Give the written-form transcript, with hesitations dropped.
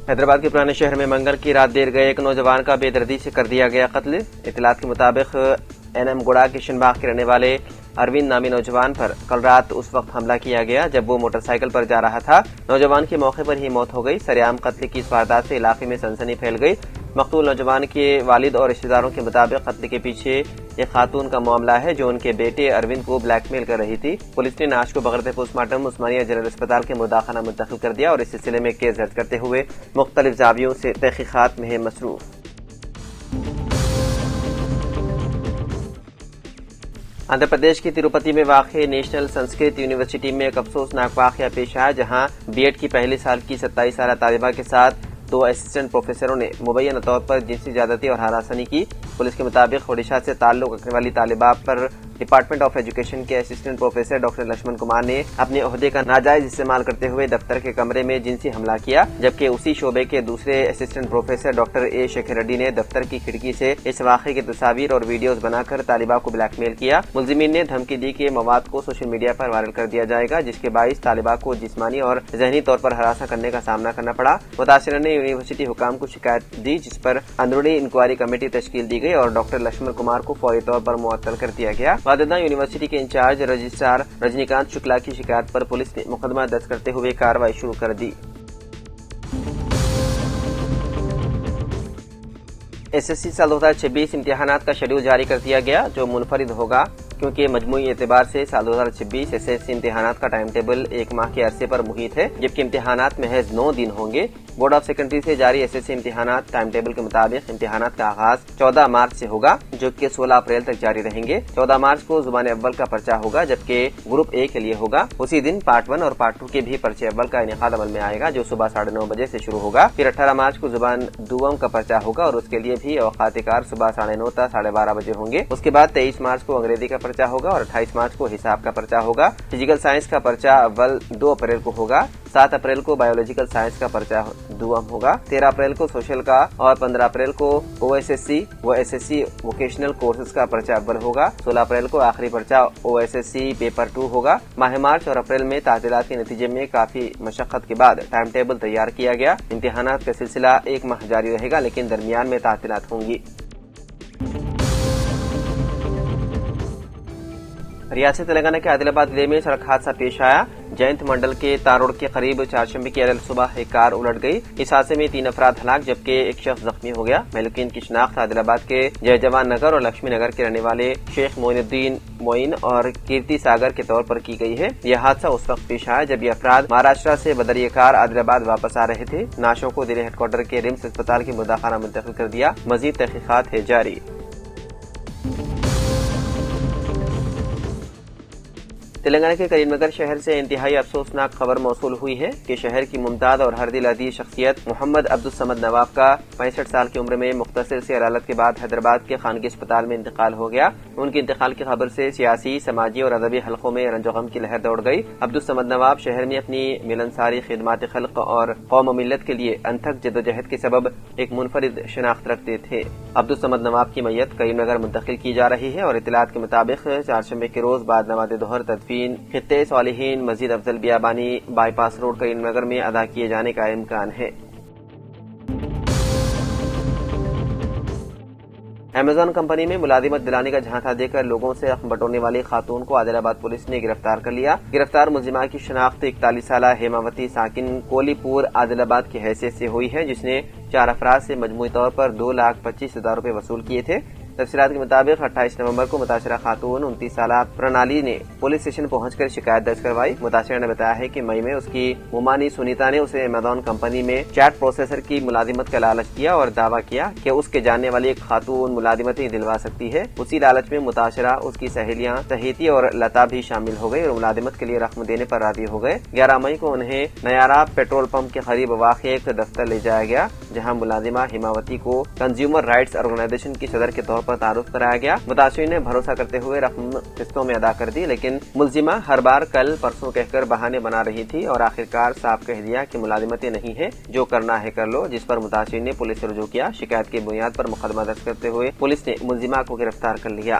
حیدرآباد کے پرانے شہر میں منگل کی رات دیر گئے ایک نوجوان کا بے دردی سے کر دیا گیا قتل۔ اطلاعات کے مطابق این گوڑا کشن باغ کے رہنے والے اروند نامی نوجوان پر کل رات اس وقت حملہ کیا گیا جب وہ موٹر سائیکل پر جا رہا تھا۔ نوجوان کی موقع پر ہی موت ہو گئی۔ سرعام قتل کی اس واردات سے علاقے میں سنسنی پھیل گئی۔ مقتول نوجوان کے والد اور رشتہ داروں کے مطابق قتل کے پیچھے ایک خاتون کا معاملہ ہے جو ان کے بیٹے اروند کو بلیک میل کر رہی تھی۔ پولیس نے نعش کو بغیر پوسٹ مارٹم عثمانیہ جنرل اسپتال کے مداخلہ منتقل کر دیا اور اس سلسلے میں کیس درج کرتے ہوئے مختلف زاویوں سے تحقیقات میں مصروف۔ آندھرا پردیش کی تروپتی میں واقع نیشنل سنسکرت یونیورسٹی میں ایک افسوسناک واقعہ پیش آیا جہاں بی ایڈ کی پہلے سال کی 27 سالہ طالبہ کے ساتھ 2 اسسٹنٹ پروفیسروں نے مبینہ طور پر جنسی زیادتی اور ہراسانی کی۔ پولیس کے مطابق اوڈیشہ سے تعلق رکھنے والی طالبہ پر ڈپارٹمنٹ آف ایجوکیشن کے assistant professor doctor Lakshman Kumar نے اپنے عہدے کا ناجائز استعمال کرتے ہوئے دفتر کے کمرے میں جنسی حملہ کیا، جبکہ اسی شعبے کے دوسرے assistant professor doctor A Shekhar Reddy نے دفتر کی کھڑکی سے اس واقعے کی تصاویر اور ویڈیوز بنا کر طالبہ کو بلیک میل کیا۔ ملزمین نے دھمکی دی کہ مواد کو سوشل میڈیا پر وائرل کر دیا جائے گا، جس کے باعث طالبہ کو جسمانی اور ذہنی طور پر ہراساں کرنے کا سامنا کرنا پڑا۔ متاثرہ نے یونیورسٹی حکام کو شکایت دی، جس پر اندرونی انکوائری کمیٹی تشکیل دی گئی اور ڈاکٹر لکشمن کمار کو فوری طور پر معطل کر دیا گیا۔ بعد یونیورسٹی کے انچارج رجسٹرار رجنی کانت شکلا کی شکایت پر پولیس نے مقدمہ درج کرتے ہوئے کارروائی شروع کر دی۔ ایس ایس سی سال 2026 امتحانات کا شیڈول جاری کر دیا گیا جو منفرد ہوگا کیونکہ مجموعی اعتبار سے سال 2026 ایس ایس سی امتحانات کا ٹائم ٹیبل 1 ماہ کے عرصے پر محیط ہے، جبکہ امتحانات محض 9 دن ہوں گے۔ بورڈ آف سیکنڈری سے جاری ایس ایس سی امتحانات ٹائم ٹیبل کے مطابق امتحانات کا آغاز 14 مارچ سے ہوگا جو کہ 16 اپریل تک جاری رہیں گے۔ 14 مارچ کو زبان اول کا پرچہ ہوگا جبکہ گروپ اے کے لیے ہوگا۔ اسی دن پارٹ 1 اور پارٹ 2 کے بھی پرچے اول کا انعقاد عمل میں آئے گا جو صبح 9:30 بجے سے شروع ہوگا۔ پھر 18 مارچ کو زبان دوم کا پرچہ ہوگا اور اس کے لیے بھی اوقات کار صبح 9:30 تا 12:30 بجے ہوں گے۔ اس کے بعد 23 مارچ کو انگریزی کا پرچہ ہوگا اور 28 مارچ کو حساب کا پرچہ ہوگا۔ فزیکل سائنس کا پرچہ اول 2 اپریل کو ہوگا۔ 7 اپریل کو بایولوجیکل سائنس کا پرچہ دوم ہوگا۔ 13 اپریل کو سوشل کا اور 15 اپریل کو او ایس ایس سی و S S C vocational courses کا پرچہ اول ہوگا۔ 16 اپریل کو آخری پرچہ O S S C paper 2 ہوگا۔ ماہ مارچ اور اپریل میں تعطیلات کے نتیجے میں کافی مشقت کے بعد ٹائم ٹیبل تیار کیا گیا۔ امتحانات کا سلسلہ 1 ماہ جاری رہے گا لیکن درمیان میں تعطیلات ہوں گی۔ ریاست تلنگانہ کے عادل آباد ضلع میں سڑک حادثہ پیش آیا۔ جینت منڈل کے تار روڈ کے قریب چہارشنبے کی عدل صبح ایک کار الٹ گئی۔ اس حادثے میں 3 افراد ہلاک جبکہ ایک شخص زخمی ہو گیا۔ مہلوکین کی شناخت عادل آباد کے جے جوان نگر اور لکشمی نگر کے رہنے والے شیخ معین الدین معین اور کیرتی ساگر کے طور پر کی گئی ہے۔ یہ حادثہ اس وقت پیش آیا جب یہ افراد مہاراشٹر سے بدریہ کار عادل آباد واپس آ رہے تھے۔ نعشوں کو ضلع ہیڈ کوارٹر کے ریمس اسپتال کے مداخلہ منتقل کر دیا۔ مزید تحقیقات ہے جاری۔ تلنگانہ کے کریم نگر شہر سے انتہائی افسوسناک خبر موصول ہوئی ہے کہ شہر کی ممتاز اور ہر دل عزیز شخصیت محمد عبدالصمد نواب کا 65 سال کی عمر میں مختصر سی عدالت کے بعد حیدرآباد کے خانگی اسپتال میں انتقال ہو گیا۔ ان کے انتقال کی خبر سے سیاسی، سماجی اور ادبی حلقوں میں رنج و غم کی لہر دوڑ گئی۔ عبدالصمد نواب شہر میں اپنی ملنساری خدمات خلق اور قوم و ملت کے لیے انتھک جدوجہد کے سبب ایک منفرد شناخت رکھتے تھے۔ عبدالصمد نواب کی میت کریم نگر منتقل کی جا رہی ہے اور اطلاعات کے مطابق چہارشنبے کے روز بعد نماز ظہر تدفین خطے صالحین مسجد افضل بیابانی بائی پاس روڈ کریم نگر میں ادا کیے جانے کا امکان ہے۔ ایمیزون کمپنی میں ملازمت دلانے کا جھانسا دے کر لوگوں سے رقم بٹورنے والی خاتون کو عادل آباد پولیس نے گرفتار کر لیا۔ گرفتار ملزمہ کی شناخت 41 سالہ ہیماوتی ساکن کولی پور عادل آباد کی حیثیت سے ہوئی ہے جس نے 4 افراد سے مجموعی طور پر 2,25,000 روپے وصول کیے تھے۔ تفصیلات کے مطابق 28 نومبر کو متاثرہ خاتون 29 سالہ پرنالی نے پولیس اسٹیشن پہنچ کر شکایت درج کروائی۔ متاثرہ نے بتایا ہے کہ مئی میں اس کی ممانی سنیتا نے اسے ایمیزون کمپنی میں چیٹ پروسیسر کی ملازمت کا لالچ دیا اور دعویٰ کیا کہ اس کے جاننے والی ایک خاتون ملازمتیں دلوا سکتی ہے۔ اسی لالچ میں متاثرہ، اس کی سہیلیاں سہیتی اور لتا بھی شامل ہو گئی اور ملازمت کے لیے رقم دینے پر راضی ہو گئے۔ 11 مئی کو انہیں نیارا پیٹرول پمپ کے قریب واقع ایک دفتر لے جایا گیا جہاں ملازمہ ہیماوتی کو کنزیومر رائٹس آرگنائزیشن کی صدر کے طور پر تعارف کرایا گیا۔ متاثرین نے بھروسہ کرتے ہوئے رقم قسطوں میں ادا کر دی لیکن ملزمہ ہر بار کل پرسوں کہہ کر بہانے بنا رہی تھی اور آخرکار صاف کہہ دیا کہ ملازمتیں نہیں ہیں، جو کرنا ہے کر لو، جس پر متاثرین نے پولیس سے رجوع کیا۔ شکایت کی بنیاد پر مقدمہ درج کرتے ہوئے پولیس نے ملزمہ کو گرفتار کر لیا۔